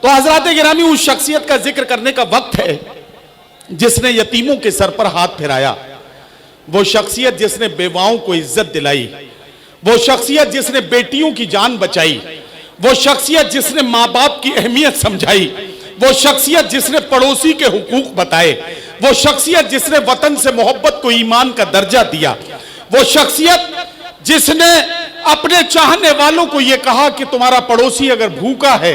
तो हजरात गिरामी, उस शख्सियत का जिक्र करने का वक्त है जिसने यतीमों के सर पर हाथ फिराया, वो शख्सियत जिसने बेवाओं को इज्जत दिलाई, वो शख्सियत जिसने बेटियों की जान बचाई, वो शख्सियत जिसने माँ बाप की अहमियत समझाई, वो शख्सियत जिसने पड़ोसी के हुकूक बताए, वो शख्सियत जिसने वतन से मोहब्बत को ईमान का दर्जा दिया, वो शख्सियत जिसने अपने चाहने वालों को यह कहा कि तुम्हारा पड़ोसी अगर भूखा है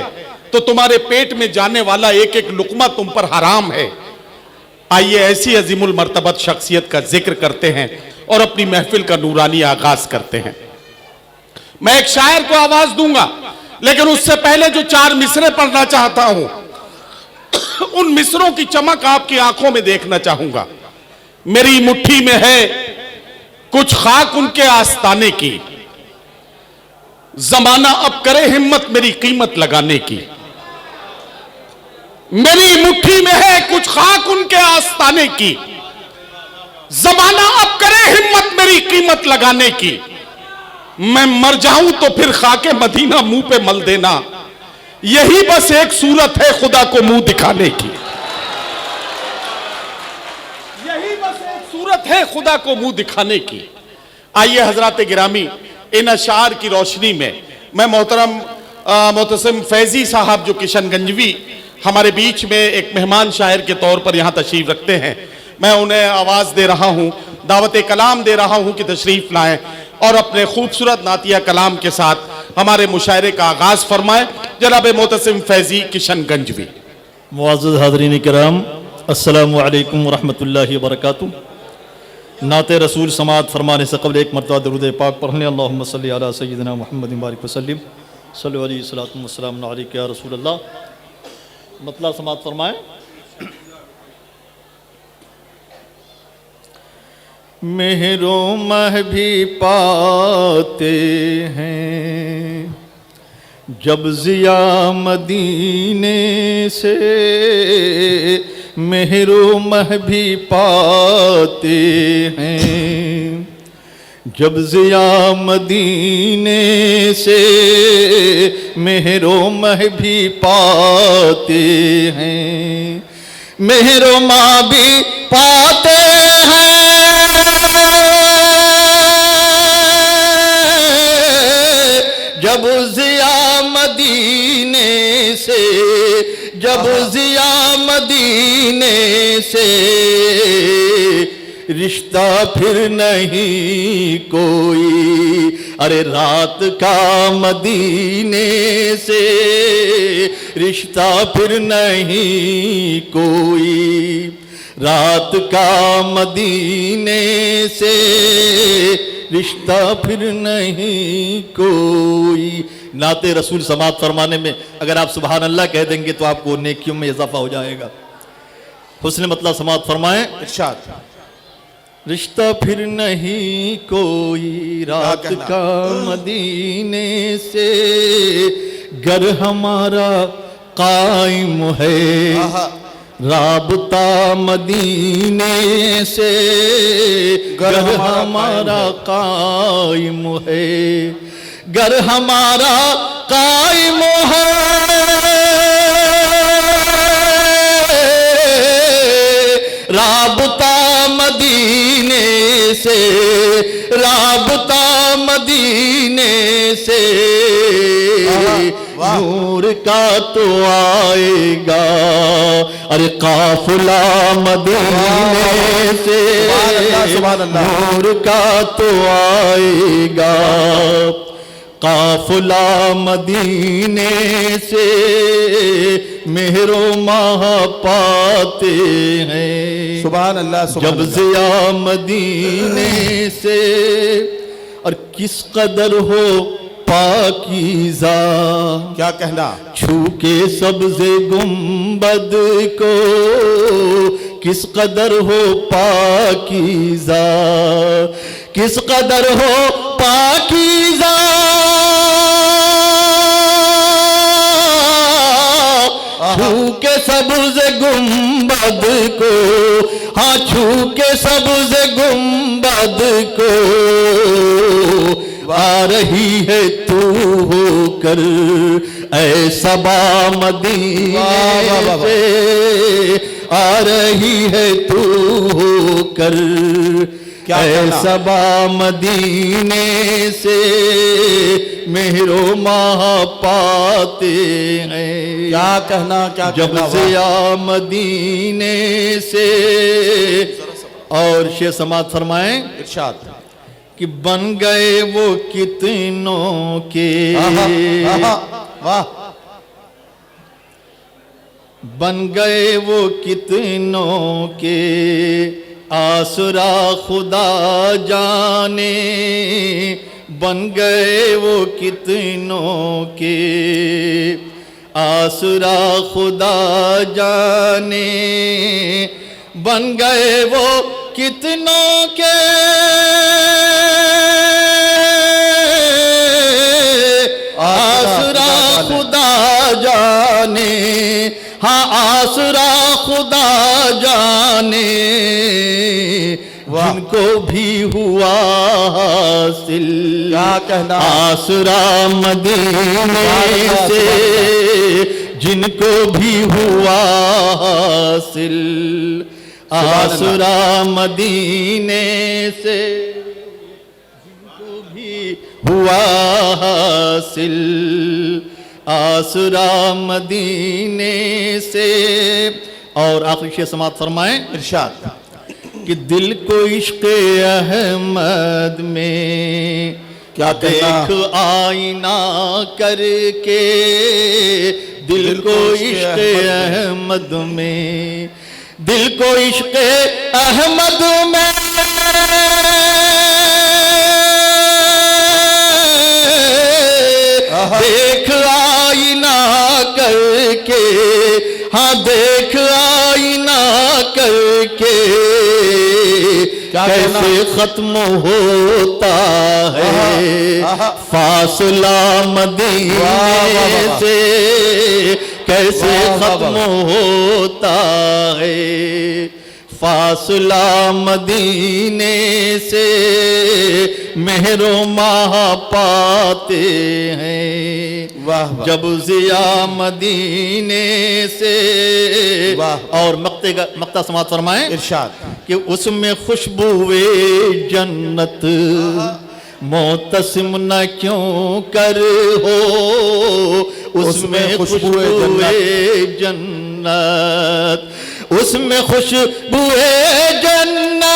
तो तुम्हारे पेट में जाने वाला एक एक लुकमा तुम पर हराम है। आइए ऐसी अजीमुल मर्तबत शख्सियत का जिक्र करते हैं और अपनी महफिल का नूरानी आगाज करते हैं। मैं एक शायर को आवाज दूंगा, लेकिन उससे पहले जो 4 मिसरे पढ़ना चाहता हूं, उन मिसरों की चमक आपकी आंखों में देखना चाहूंगा। मेरी मुट्ठी में है कुछ खाक उनके आस्ताने की, जमाना अब करे हिम्मत मेरी कीमत लगाने की। मेरी मुट्ठी में है कुछ खाक उनके आस्ताने की, जमाना अब करे हिम्मत मेरी कीमत लगाने की। मैं मर जाऊं तो फिर खाके मदीना मुंह पे मल देना, यही बस एक सूरत है खुदा को मुंह दिखाने की। यही बस एक सूरत है खुदा को मुंह दिखाने की। आइए हजरात गिरामी, इन अशार की रोशनी में मैं मोहतरम मोहतसिम फैजी साहब जो किशनगंजवी हमारे बीच में एक मेहमान शायर के तौर पर यहाँ तशरीफ रखते हैं, मैं उन्हें आवाज़ दे रहा हूँ, दावत कलाम दे रहा हूँ कि तशरीफ़ लाएं और अपने खूबसूरत नातिया कलाम के साथ हमारे मुशायरे का आगाज़ फरमाएं। जनाब मोहतसिम फैजी किशनगंजवी। मुअज़्ज़ज़ हाज़रीन किराम, अस्सलामु अलैकुम व रहमतुल्लाहि व बरकातुहू। नाते रसूल समात फरमाने से कबल एक मरतबा दरूद पाक पढ़ लें। अल्लाहुम्मा सल्लि अला सय्यिदिना मुहम्मदिन बारिक वसल्लिम सल्लल्लाहु अलैहि सल्लल्लाहु वसल्लम अलैका या रसूल अल्लाह। मतलब समात फरमाएं। मेहरो मह भी पाते हैं जब ज़िया मदीने से, मेहरो मह भी पाते हैं जब ज़िया मदीने से, मेहरो मह भी पाते हैं। मेहरो माँ भी पाते हैं जब ज़िया मदीने से, जब ज़िया मदीने से, रिश्ता फिर नहीं कोई, अरे रात का मदीने से, रिश्ता फिर नहीं कोई, रात का मदीने से, रिश्ता फिर नहीं कोई। नाते रसूल समात फरमाने में अगर आप सुभान अल्लाह कह देंगे तो आपको नेकियों में इजाफा हो जाएगा। हुस्न मतलब समात फरमाएं। इरशाद। रिश्ता फिर नहीं कोई रात का मदीने से, घर हमारा कायम है राबता मदीने से, घर हमारा कायम है, घर हमारा कायम है, राबता मदीने से, राबता मदीने से, नूर का तो आएगा, अरे काफिला मदीने से, नूर का तो आएगा, काफिला मदीने से, मेहरो माह पाते हैं सुभान अल्लाह जब ज़िया मदीने से। और किस कदर हो पाकीज़ा, क्या कहना, छू के सब्ज़े गुंबद को, किस कदर हो पाकीज़ा, किस कदर हो पाकीज़ा, छू के सब्ज़े गुंबद को, हाँ छू के सब्ज़े गुंबद को, आ रही है तू होकर ऐ सबा मदीने वाह, वाह, वाह। से आ रही है तू कर, क्या ऐ कहना? सबा मदीने से मेहरो माह पाते हैं। क्या कहना, क्या जब कहना, से वाह। आ मदीने से, और शेर समात फरमाएं इरशाद। कि बन गए वो कितनों के, आहा, वाह। बन गए वो कितनों के आसरा खुदा जाने, बन गए वो कितनों के आसरा खुदा जाने, बन गए वो कितनों के आसरा खुदा जाने, हाँ आसरा खुदा जाने, जिनको भी हुआ हासिल, क्या कहना? आसरा मदीने से जिनको भी हुआ हासिल, आसरा मदीने से जिनको भी हुआ हासिल, आसरा मदीने से। और आखिरी शेर समात फरमाएं इरशाद। कि दिल को इश्क़ अहमद में क्या कहना? देख आईना करके, दिल को इश्क़ अहमद में, दिल को इश्क़ अहमद में देख आईना करके, हाँ देख आईना करके, कैसे खत्म होता है फासला मदीने से, कैसे खत्म होता है फासला मदीने से, मेहरो माह पाते हैं। वाह, वाह। जब जिया मदीने से, वाह। और मक्ता समात फरमाएं इरशाद। कि उसमें खुशबुए जन्नत मोतसिम न क्यों कर हो, उसमें खुशबुए जन्नत, उसमें खुशबुए जन्नत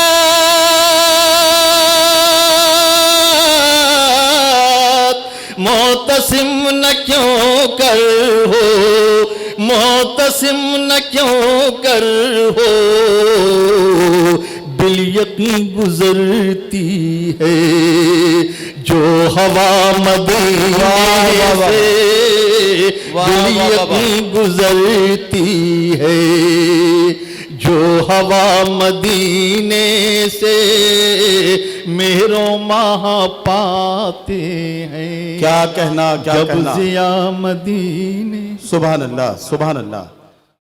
मोतसिम न क्यों कर हो, मोतसिम न क्यों कर हो, दिल यकीन गुजरती है जो हवा मदीने से, दिल यकीन गुजरती है जो हवा मदीने से, मेहरों माह पाते हैं। क्या कहना, क्या जब कहना। जिया मदीने। सुभान अल्लाह, सुभान अल्लाह।